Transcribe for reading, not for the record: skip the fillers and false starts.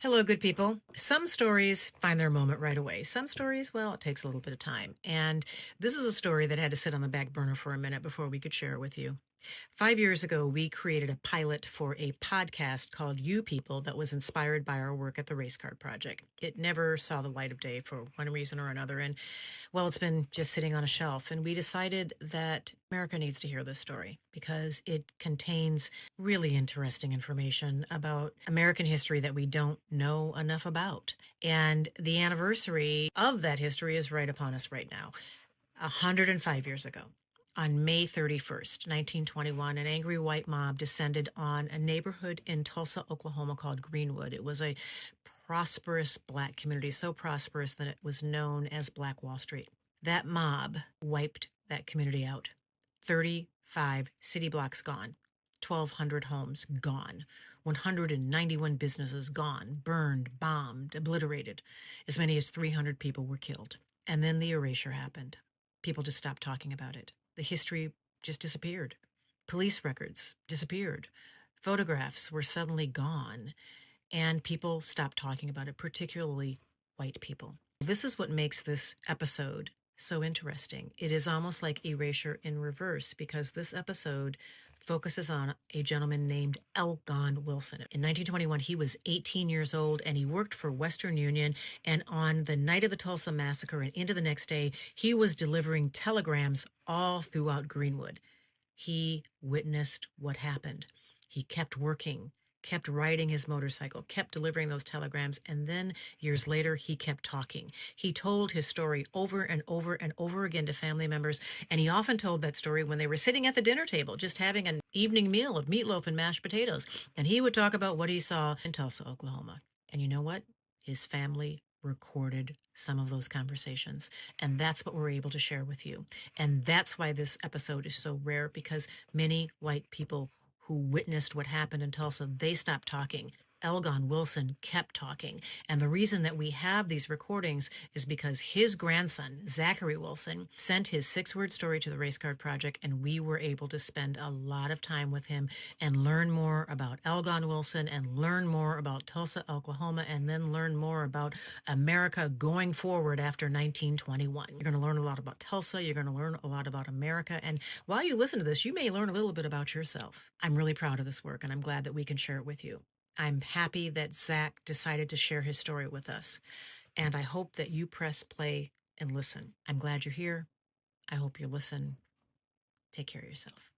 Hello, good people. Some stories find their moment right away. Some stories, well, it takes a little bit of time. And this is a story that had to sit on the back burner for a minute before we could share it with you. 5 years ago, we created a pilot for a podcast called You People that was inspired by our work at the Race Card Project. It never saw the light of day for one reason or another. And well, it's been just sitting on a shelf, and we decided that America needs to hear this story because it contains really interesting information about American history that we don't know enough about. And the anniversary of that history is right upon us right now. 105 years ago, on May 31st, 1921, an angry white mob descended on a neighborhood in Tulsa, Oklahoma called Greenwood. It was a prosperous black community, so prosperous that it was known as Black Wall Street. That mob wiped that community out. 35 city blocks gone, 1,200 homes gone, 191 businesses gone, burned, bombed, obliterated. As many as 300 people were killed. And then the erasure happened. People just stopped talking about it. The history just disappeared. Police records disappeared. Photographs were suddenly gone, and people stopped talking about it, particularly white people. This is what makes this episode so interesting. It is almost like erasure in reverse because this episode focuses on a gentleman named Elgon Wilson. In 1921, he was 18 years old and he worked for Western Union. And on the night of the Tulsa Massacre and into the next day, he was delivering telegrams all throughout Greenwood. He witnessed what happened. He kept working, kept riding his motorcycle, kept delivering those telegrams, and then years later, he kept talking. He told his story over and over and over again to family members, and he often told that story when they were sitting at the dinner table, just having an evening meal of meatloaf and mashed potatoes, and he would talk about what he saw in Tulsa, Oklahoma. And you know what? His family recorded some of those conversations, and that's what we're able to share with you. And that's why this episode is so rare, because many white people who witnessed what happened in Tulsa, they stopped talking. Elgon Wilson kept talking. And the reason that we have these recordings is because his grandson, Zachary Wilson, sent his 6-word story to the Race Card Project, and we were able to spend a lot of time with him and learn more about Elgon Wilson and learn more about Tulsa, Oklahoma, and then learn more about America going forward after 1921. You're going to learn a lot about Tulsa. You're going to learn a lot about America. And while you listen to this, you may learn a little bit about yourself. I'm really proud of this work, and I'm glad that we can share it with you. I'm happy that Zach decided to share his story with us, and I hope that you press play and listen. I'm glad you're here. I hope you listen. Take care of yourself.